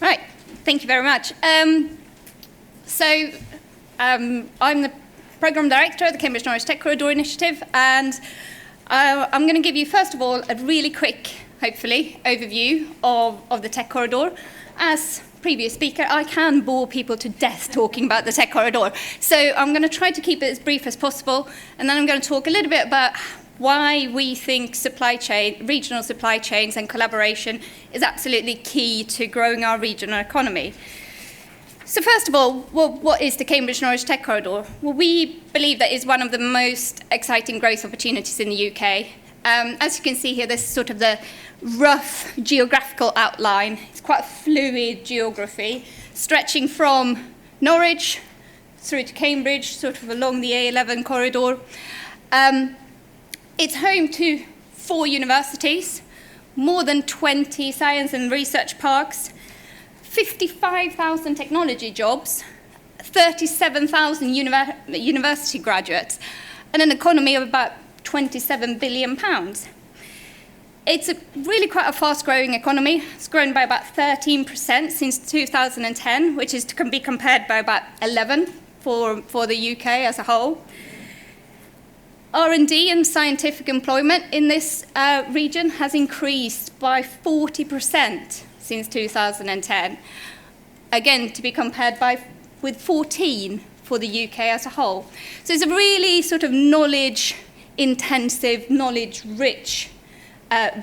Right, thank you very much. I'm the Programme Director of the Cambridge Norwich Tech Corridor Initiative, and I'm going to give you, first of all, a really quick, hopefully, overview of the Tech Corridor. As previous speaker, I can bore people to death talking about the Tech Corridor, so I'm going to try to keep it as brief as possible, and then I'm going to talk a little bit about why we think regional supply chains and collaboration is absolutely key to growing our regional economy. So first of all, what is the Cambridge Norwich Tech Corridor? Well, we believe that is one of the most exciting growth opportunities in the UK. As you can see here, this is sort of the rough geographical outline. It's quite a fluid geography, stretching from Norwich through to Cambridge, sort of along the A11 corridor. It's home to 4 universities, more than 20 science and research parks, 55,000 technology jobs, 37,000 university graduates, and an economy of about £27 billion. It's really quite a fast-growing economy. It's grown by about 13% since 2010, which can be compared by about 11% for the UK as a whole. R&D and scientific employment in this region has increased by 40% since 2010. Again, to be compared with 14% for the UK as a whole. So it's a really sort of knowledge-intensive, knowledge-rich,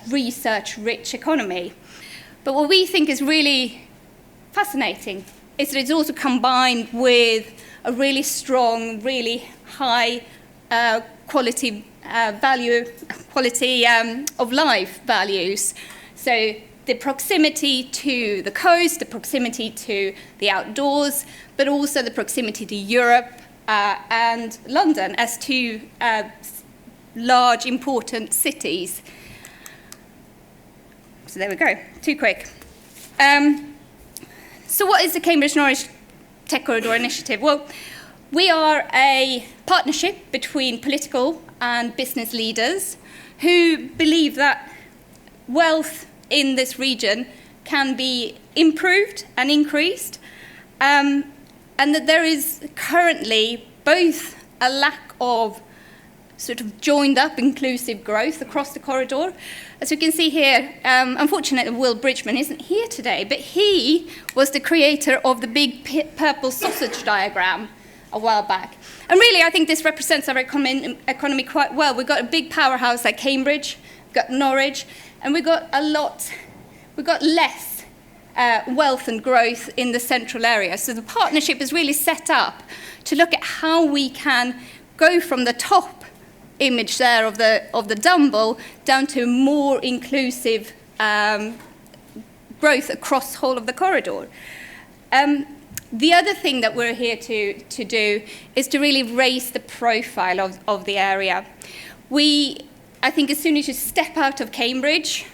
research-rich economy. But what we think is really fascinating is that it's also combined with a really strong, really high quality of life values. So the proximity to the coast, the proximity to the outdoors, but also the proximity to Europe and London as 2 large, important cities. So there we go, too quick. So what is the Cambridge Norwich Tech Corridor Initiative? Well, we are a partnership between political and business leaders who believe that wealth in this region can be improved and increased, and that there is currently both a lack of sort of joined up inclusive growth across the corridor. As you can see here, unfortunately Will Bridgman isn't here today, but he was the creator of the big purple sausage diagram a while back. And really, I think this represents our economy quite well. We've got a big powerhouse like Cambridge, we've got Norwich, and we've got less wealth and growth in the central area. So the partnership is really set up to look at how we can go from the top image there of the dumbbell down to more inclusive growth across the whole of the corridor. The other thing that we're here to do is to really raise the profile of the area. I think as soon as you step out of Cambridge,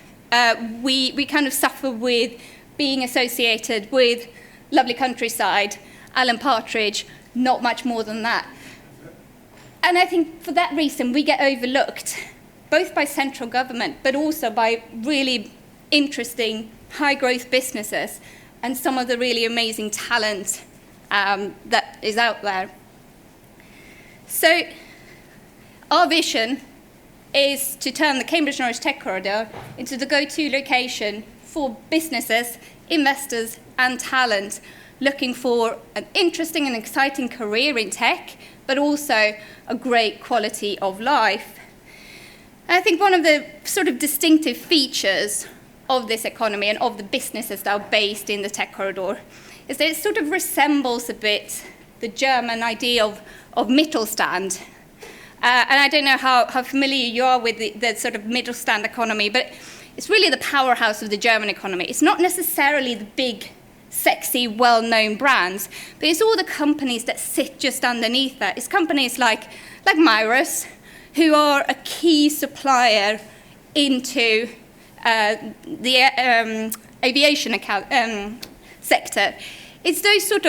we kind of suffer with being associated with lovely countryside, Alan Partridge, not much more than that. And I think for that reason we get overlooked, both by central government, but also by really interesting high-growth businesses and some of the really amazing talent that is out there. So our vision is to turn the Cambridge Norwich Tech Corridor into the go-to location for businesses, investors and talent looking for an interesting and exciting career in tech, but also a great quality of life. And I think one of the sort of distinctive features of this economy and of the businesses that are based in the tech corridor is that it sort of resembles a bit the German idea of Mittelstand. And I don't know how familiar you are with the sort of Mittelstand economy, but it's really the powerhouse of the German economy. It's not necessarily the big, sexy, well-known brands, but it's all the companies that sit just underneath that. It's companies like Myrus, who are a key supplier into the aviation sector. It's those sort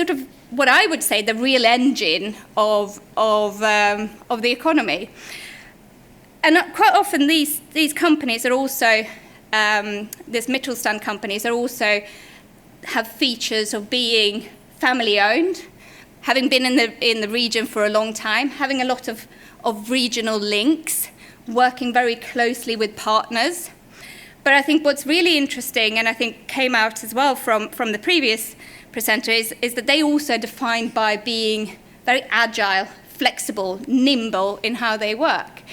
of what I would say the real engine of the economy. And quite often these companies are also these Mittelstand companies are also have features of being family-owned, having been in the region for a long time, having a lot of regional links, working very closely with partners. But I think what's really interesting, and I think came out as well from the previous presenter, is that they also are defined by being very agile, flexible, nimble in how they work.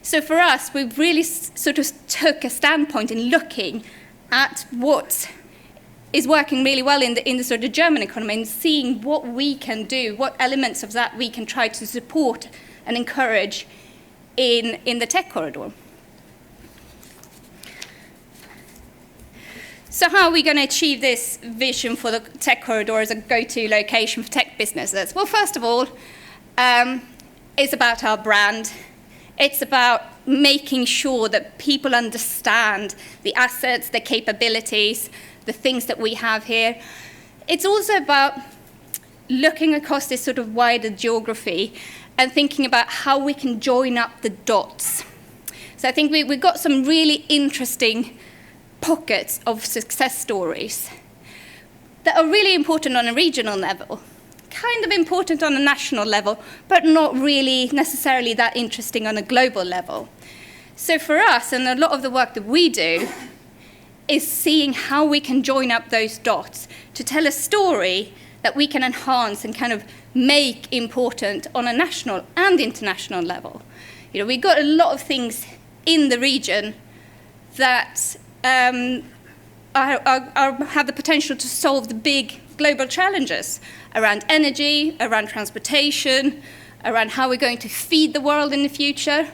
So for us, we really sort of took a standpoint in looking at what is working really well in the sort of German economy and seeing what we can do, what elements of that we can try to support and encourage in the tech corridor. So how are we going to achieve this vision for the tech corridor as a go-to location for tech businesses? Well, first of all, it's about our brand. It's about making sure that people understand the assets, the capabilities, the things that we have here. It's also about looking across this sort of wider geography and thinking about how we can join up the dots. So I think we've got some really interesting pockets of success stories that are really important on a regional level, kind of important on a national level, but not really necessarily that interesting on a global level. So for us, and a lot of the work that we do, is seeing how we can join up those dots to tell a story that we can enhance and kind of make important on a national and international level. You know, we've got a lot of things in the region that have the potential to solve the big global challenges around energy, around transportation, around how we're going to feed the world in the future.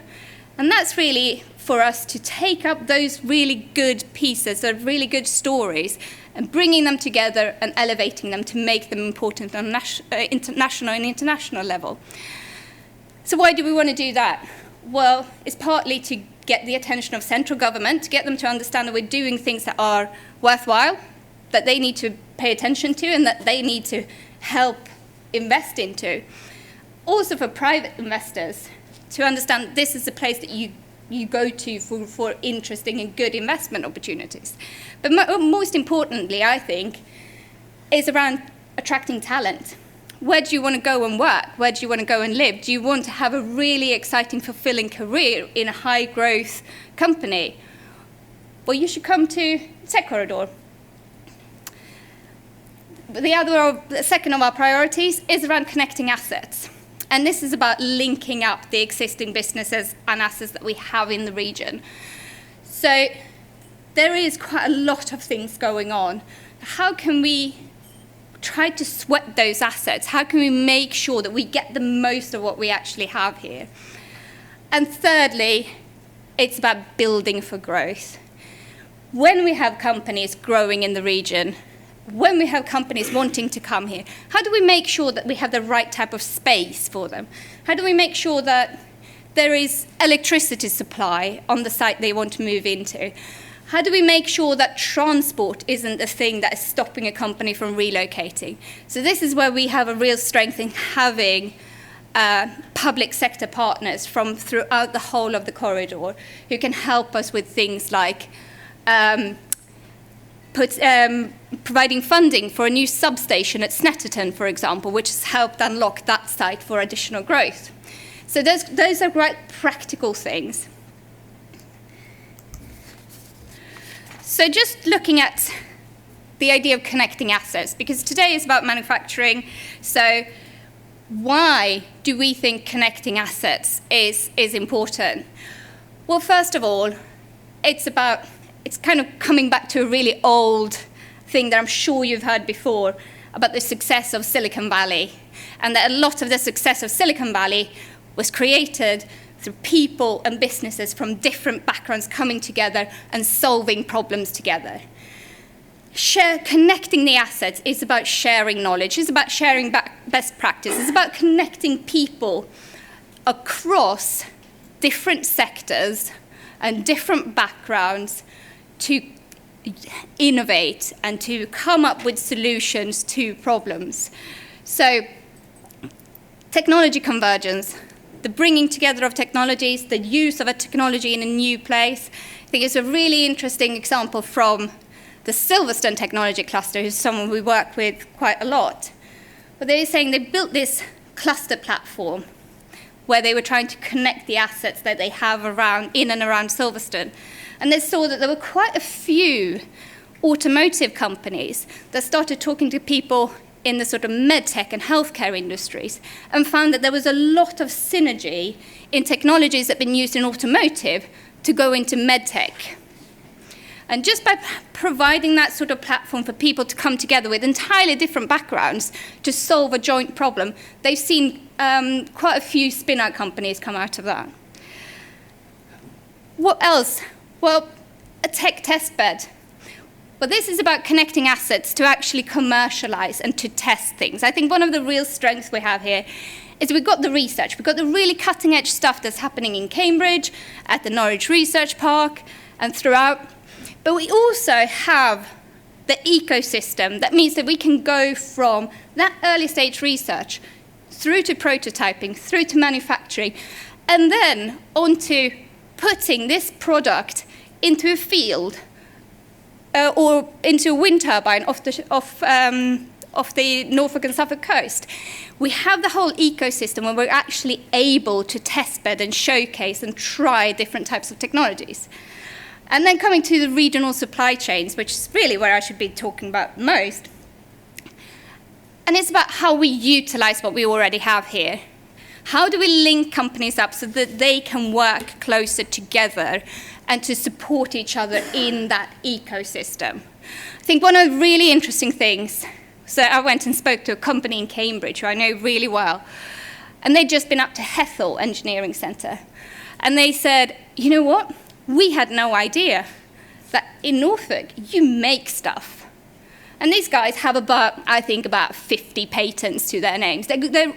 And that's really for us to take up those really good pieces, those really good stories, and bringing them together and elevating them to make them important on national and international level. So why do we want to do that? Well, it's partly to get the attention of central government, to get them to understand that we're doing things that are worthwhile, that they need to pay attention to, and that they need to help invest into. Also for private investors, to understand that this is a place that you go to for interesting and good investment opportunities. But most importantly, I think, is around attracting talent. Where do you want to go and work? Where do you want to go and live? Do you want to have a really exciting, fulfilling career in a high-growth company? Well, you should come to Tech Corridor. The second of our priorities is around connecting assets. And this is about linking up the existing businesses and assets that we have in the region. So there is quite a lot of things going on. How can we try to sweat those assets? How can we make sure that we get the most of what we actually have here? And thirdly, it's about building for growth. When we have companies growing in the region, when we have companies wanting to come here, how do we make sure that we have the right type of space for them? How do we make sure that there is electricity supply on the site they want to move into? How do we make sure that transport isn't the thing that is stopping a company from relocating? So this is where we have a real strength in having public sector partners from throughout the whole of the corridor who can help us with things like providing funding for a new substation at Snetterton, for example, which has helped unlock that site for additional growth. So those are quite practical things. So just looking at the idea of connecting assets, because today is about manufacturing, so why do we think connecting assets is important? Well, first of all, it's kind of coming back to a really old thing that I'm sure you've heard before about the success of Silicon Valley, and that a lot of the success of Silicon Valley was created through people and businesses from different backgrounds coming together and solving problems together. Connecting the assets is about sharing knowledge, it's about sharing best practice, it's about connecting people across different sectors and different backgrounds to innovate and to come up with solutions to problems. So technology convergence, the bringing together of technologies, the use of a technology in a new place. I think it's a really interesting example from the Silverstone Technology Cluster, who's someone we work with quite a lot. But they're saying they built this cluster platform where they were trying to connect the assets that they have in and around Silverstone. And they saw that there were quite a few automotive companies that started talking to people in the sort of medtech and healthcare industries and found that there was a lot of synergy in technologies that have been used in automotive to go into medtech. And just by providing that sort of platform for people to come together with entirely different backgrounds to solve a joint problem, they've seen quite a few spin-out companies come out of that. What else? Well, a tech test bed. Well, this is about connecting assets to actually commercialize and to test things. I think one of the real strengths we have here is we've got the research. We've got the really cutting-edge stuff that's happening in Cambridge, at the Norwich Research Park, and throughout. But we also have the ecosystem. That means that we can go from that early stage research through to prototyping, through to manufacturing, and then onto putting this product into a field or into a wind turbine off the Norfolk and Suffolk coast. We have the whole ecosystem where we're actually able to test bed and showcase and try different types of technologies. And then coming to the regional supply chains, which is really where I should be talking about most. And it's about how we utilize what we already have here. How do we link companies up so that they can work closer together and to support each other in that ecosystem? I think one of the really interesting things, so I went and spoke to a company in Cambridge who I know really well, and they'd just been up to Hethel Engineering Centre. And they said, you know what? We had no idea that in Norfolk, you make stuff. And these guys have about 50 patents to their names. They're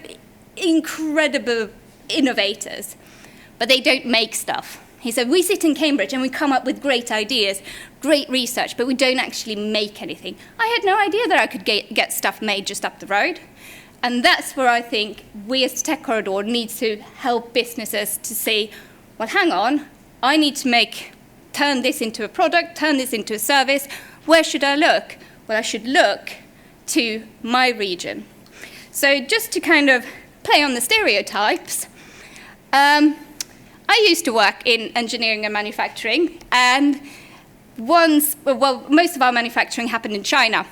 incredible innovators, but they don't make stuff. He said, we sit in Cambridge and we come up with great ideas, great research, but we don't actually make anything. I had no idea that I could get stuff made just up the road. And that's where I think we as Tech Corridor need to help businesses to say, well, hang on, I need to turn this into a product, turn this into a service. Where should I look? Well, I should look to my region. So just to kind of play on the stereotypes, I used to work in engineering and manufacturing, and most of our manufacturing happened in China.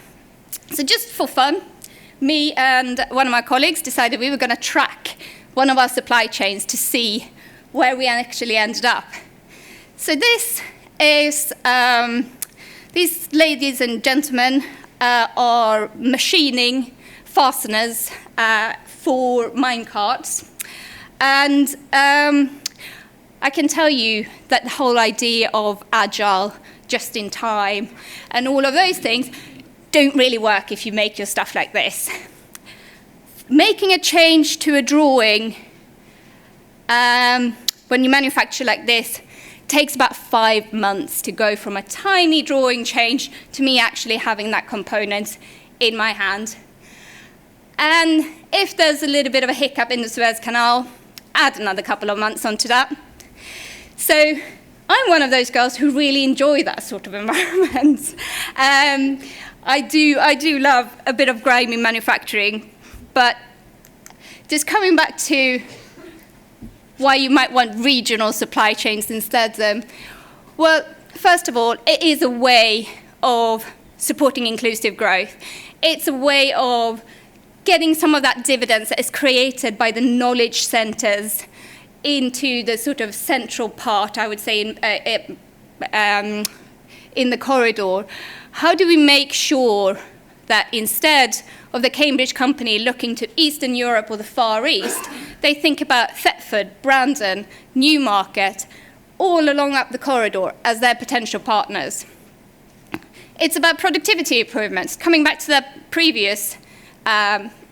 So just for fun, me and one of my colleagues decided we were going to track one of our supply chains to see where we actually ended up. So this is, these ladies and gentlemen are machining fasteners for mine carts. And I can tell you that the whole idea of agile, just in time, and all of those things don't really work if you make your stuff like this. Making a change to a drawing when you manufacture like this takes about 5 months to go from a tiny drawing change to me actually having that component in my hand. And if there's a little bit of a hiccup in the Suez Canal, add another couple of months onto that. So I'm one of those girls who really enjoy that sort of environment. I do love a bit of grimy manufacturing, but just coming back to why you might want regional supply chains instead. Well, first of all, it is a way of supporting inclusive growth. It's a way of getting some of that dividends that is created by the knowledge centres into the sort of central part, I would say, in the corridor. How do we make sure that instead of the Cambridge company looking to Eastern Europe or the Far East, they think about Thetford, Brandon, Newmarket, all along up the corridor as their potential partners? It's about productivity improvements. Coming back to the previous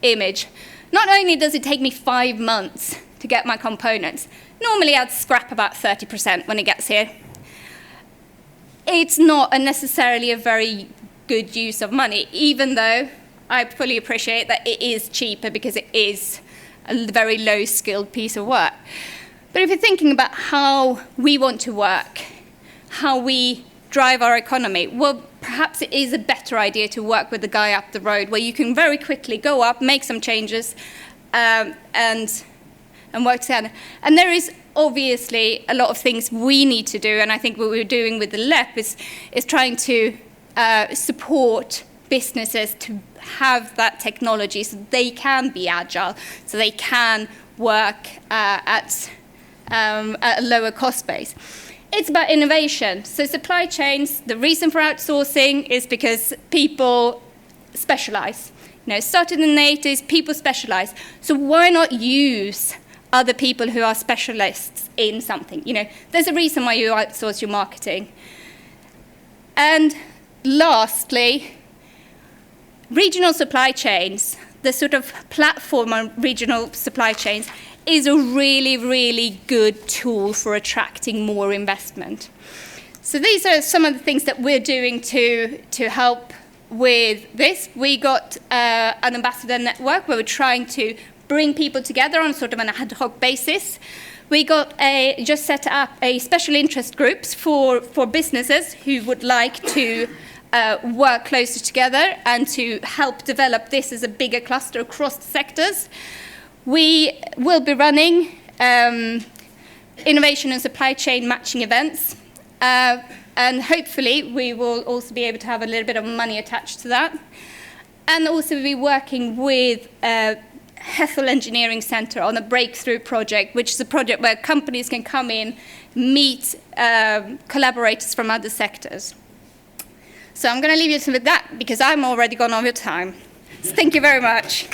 image, not only does it take me 5 months to get my components, normally I'd scrap about 30% when it gets here. It's not necessarily a very good use of money, even though I fully appreciate that it is cheaper because it is a very low-skilled piece of work. But if you're thinking about how we want to work, how we drive our economy, well, perhaps it is a better idea to work with the guy up the road, where you can very quickly go up, make some changes, and work together. And there is obviously a lot of things we need to do, and I think what we're doing with the LEP is trying to support businesses to have that technology so they can be agile, so they can work at a lower cost base. It's about innovation. So supply chains, the reason for outsourcing is because people specialize. Started in the 80s, people specialize. So why not use other people who are specialists in something? There's a reason why you outsource your marketing. And lastly, regional supply chains, the sort of platform on regional supply chains, is a really, really good tool for attracting more investment. So these are some of the things that we're doing to help with this. We got an ambassador network where we're trying to bring people together on sort of an ad hoc basis. We just set up a special interest groups for businesses who would like to work closer together and to help develop this as a bigger cluster across the sectors. We will be running innovation and supply chain matching events, and hopefully we will also be able to have a little bit of money attached to that, and also be working with Hethel Engineering Centre on a breakthrough project, which is a project where companies can come in, meet collaborators from other sectors. So I'm going to leave you with that because I'm already gone over time. So thank you very much.